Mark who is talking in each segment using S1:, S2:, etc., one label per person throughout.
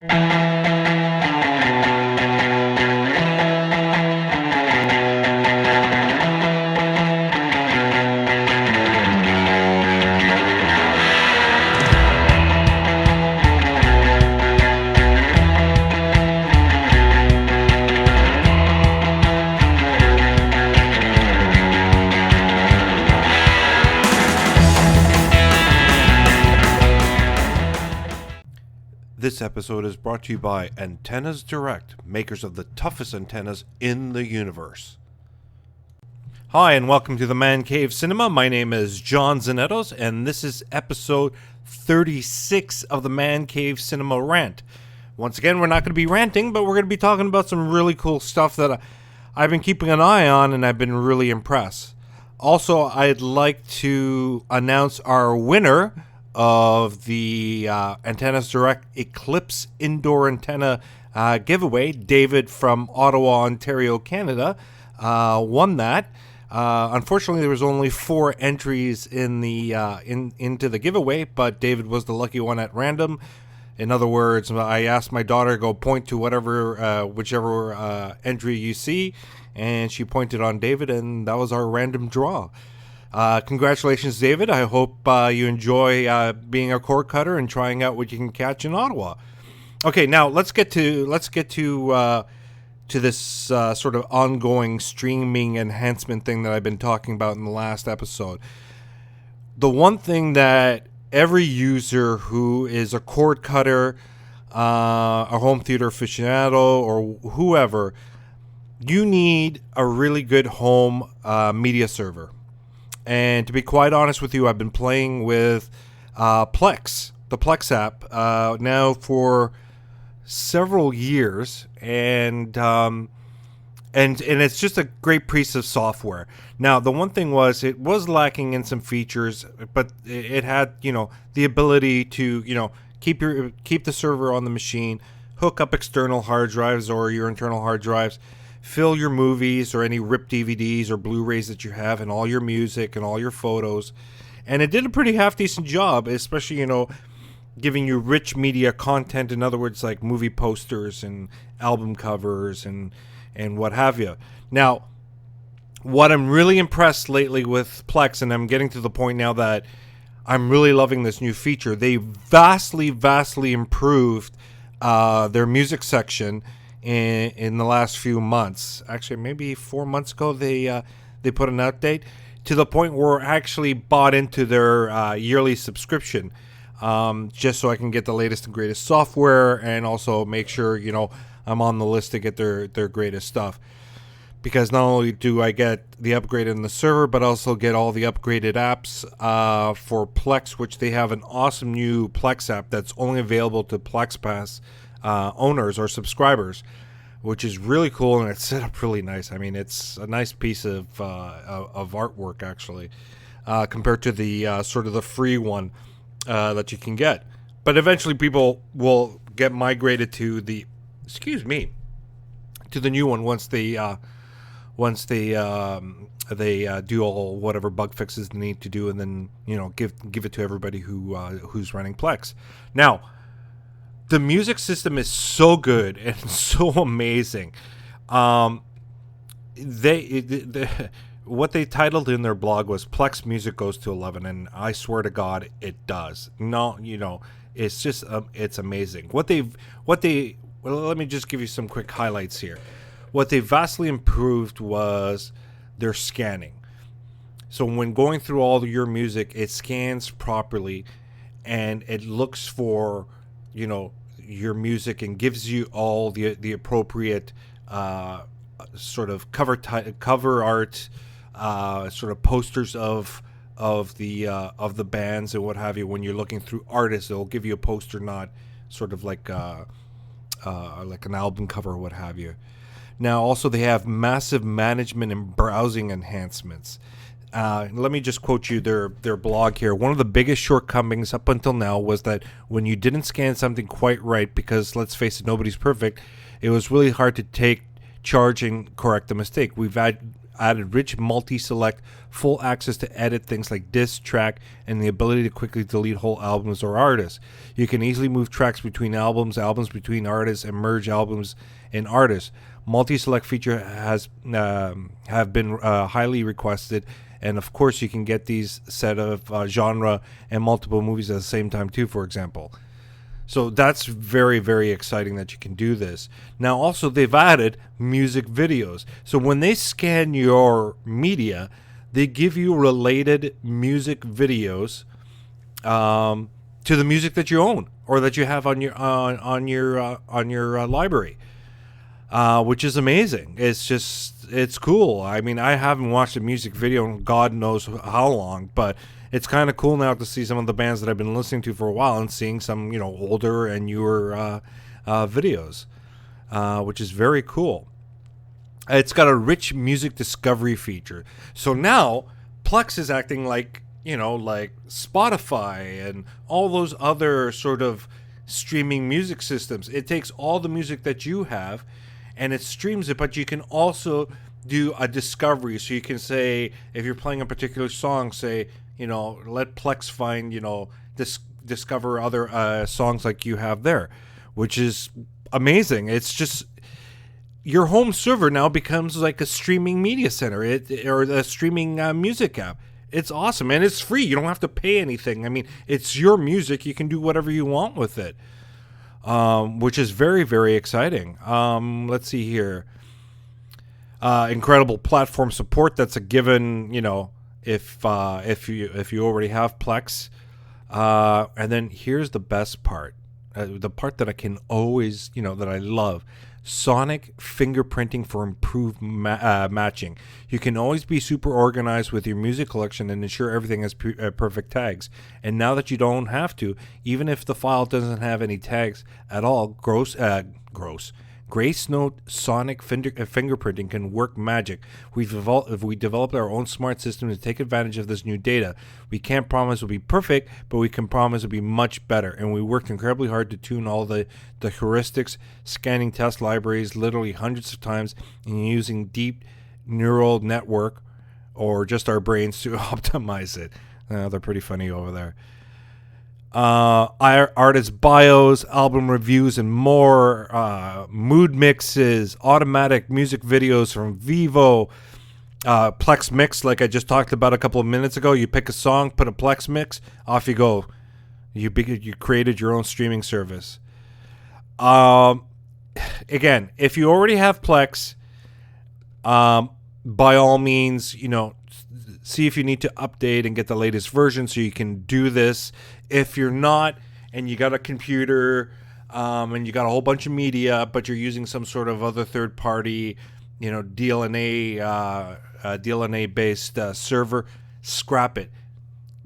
S1: This episode is brought to you by Antennas Direct, makers of the toughest antennas in the universe. Hi, and welcome to the Man Cave Cinema. My name is John Zanettos, and this is episode 36 of the Man Cave Cinema Rant. Once again, we're not going to be ranting, but we're going to be talking about some really cool stuff that I've been keeping an eye on, and I've been really impressed. Also, I'd like to announce our winner of the Antennas Direct Eclipse Indoor Antenna giveaway. David from Ottawa, Ontario, Canada, won that. Unfortunately, there was only 4 entries in the into the giveaway, but David was the lucky one at random. In other words, I asked my daughter to go point to whichever entry you see, and she pointed on David, and that was our random draw. Congratulations, David. I hope you enjoy being a cord cutter and trying out what you can catch in Ottawa. Okay, now let's get to this sort of ongoing streaming enhancement thing that I've been talking about in the last episode. The one thing that every user who is a cord cutter, a home theater aficionado, or whoever, you need a really good home media server. And to be quite honest with you, I've been playing with Plex, the Plex app, now for several years, and it's just a great piece of software. Now, the one thing was it was lacking in some features, but it had, the ability to, keep the server on the machine, hook up external hard drives or your internal hard drives, fill your movies or any ripped DVDs or Blu-rays that you have, and all your music and all your photos. And it did a pretty half-decent job, especially, giving you rich media content. In other words, like movie posters and album covers and what have you. Now, what I'm really impressed lately with Plex, and I'm getting to the point now that I'm really loving this new feature, they vastly improved their music section in the last few months. Actually, maybe 4 months ago, they put an update to the point where I actually bought into their yearly subscription, just so I can get the latest and greatest software, and also make sure I'm on the list to get their greatest stuff. Because not only do I get the upgrade in the server, but also get all the upgraded apps for Plex, which they have an awesome new Plex app that's only available to Plex Pass owners or subscribers, which is really cool, and it's set up really nice. I mean, it's a nice piece of artwork, actually, compared to the sort of the free one that you can get. But eventually people will get migrated to the new one once they do all whatever bug fixes they need to do, and then give it to everybody who's running Plex. Now, the music system is so good and so amazing. What they titled in their blog was Plex Music Goes to 11, and I swear to God, it does. No, it's just it's amazing. Well, let me just give you some quick highlights here. What they vastly improved was their scanning. So when going through all of your music, it scans properly, and it looks for your music and gives you all the appropriate sort of cover art, sort of posters of the bands and what have you. When you're looking through artists, it'll give you a poster, not sort of like an album cover or what have you. Now, also, they have massive management and browsing enhancements. Let me just quote you their blog here. One of the biggest shortcomings up until now was that when you didn't scan something quite right, because let's face it, nobody's perfect, it was really hard to take charge and correct the mistake. We've added rich multi-select, full access to edit things like disc, track, and the ability to quickly delete whole albums or artists. You can easily move tracks between albums between artists, and merge albums and artists. Multi-select feature has have been highly requested, and of course you can get these set of genre and multiple movies at the same time too, for example. So that's very, very exciting that you can do this. Now, also, they've added music videos. So when they scan your media, they give you related music videos to the music that you own or that you have on your library, which is amazing. It's cool. I mean, I haven't watched a music video in God knows how long, but it's kind of cool now to see some of the bands that I've been listening to for a while and seeing some, older and newer videos, which is very cool. It's got a rich music discovery feature. So now Plex is acting like, like Spotify and all those other sort of streaming music systems. It takes all the music that you have and it streams it, but you can also do a discovery. So you can say, if you're playing a particular song, say, let Plex find, discover other songs like you have there, which is amazing. It's just your home server now becomes like a streaming media center or a streaming music app. It's awesome, and it's free. You don't have to pay anything. I mean, it's your music. You can do whatever you want with it, which is very, very exciting. Let's see here. Incredible platform support. That's a given, if you already have Plex. And then here's the best part, the part that I can always, that I love. Sonic fingerprinting for improved matching. You can always be super organized with your music collection and ensure everything has perfect tags. And now that you don't have to, even if the file doesn't have any tags at all, Grace Note Sonic fingerprinting can work magic. We developed our own smart system to take advantage of this new data. We can't promise it'll be perfect, but we can promise it'll be much better. And we worked incredibly hard to tune all the heuristics, scanning test libraries literally hundreds of times, and using deep neural network or just our brains to optimize it. They're pretty funny over there. Artist bios, album reviews, and more, mood mixes, automatic music videos from Vivo, Plex mix, like I just talked about a couple of minutes ago. You pick a song, put a Plex mix, off you go. You created your own streaming service. Again, if you already have Plex, by all means, see if you need to update and get the latest version so you can do this. If you're not, and you got a computer, and you got a whole bunch of media, but you're using some sort of other third-party, DLNA-based server, scrap it.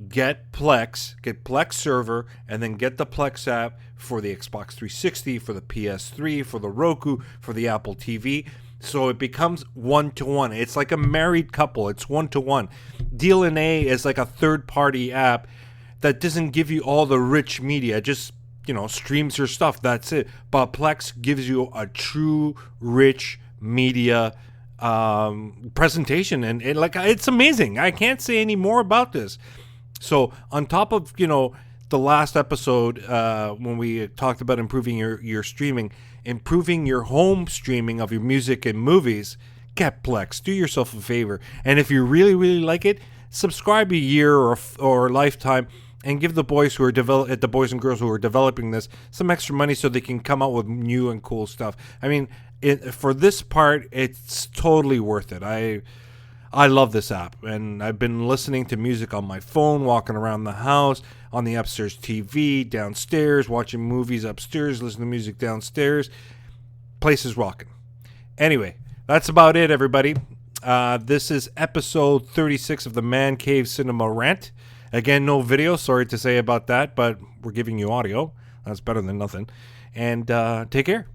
S1: Get Plex server, and then get the Plex app for the Xbox 360, for the PS3, for the Roku, for the Apple TV. So it becomes one-to-one. It's like a married couple. It's one-to-one. DLNA is like a third-party app that doesn't give you all the rich media. It just, streams your stuff. That's it. But Plex gives you a true, rich media presentation. And it's amazing. I can't say any more about this. So on top of, the last episode when we talked about improving your streaming, improving your home streaming of your music and movies, get Plex. Do yourself a favor. And if you really, really like it, subscribe a year or lifetime and give the boys the boys and girls who are developing this some extra money so they can come out with new and cool stuff. I mean, for this part, it's totally worth it. I love this app, and I've been listening to music on my phone, walking around the house, on the upstairs TV, downstairs, watching movies upstairs, listening to music downstairs. Place is rocking. Anyway, that's about it, everybody. This is episode 36 of the Man Cave Cinema Rant. Again, no video. Sorry to say about that, but we're giving you audio. That's better than nothing. And take care.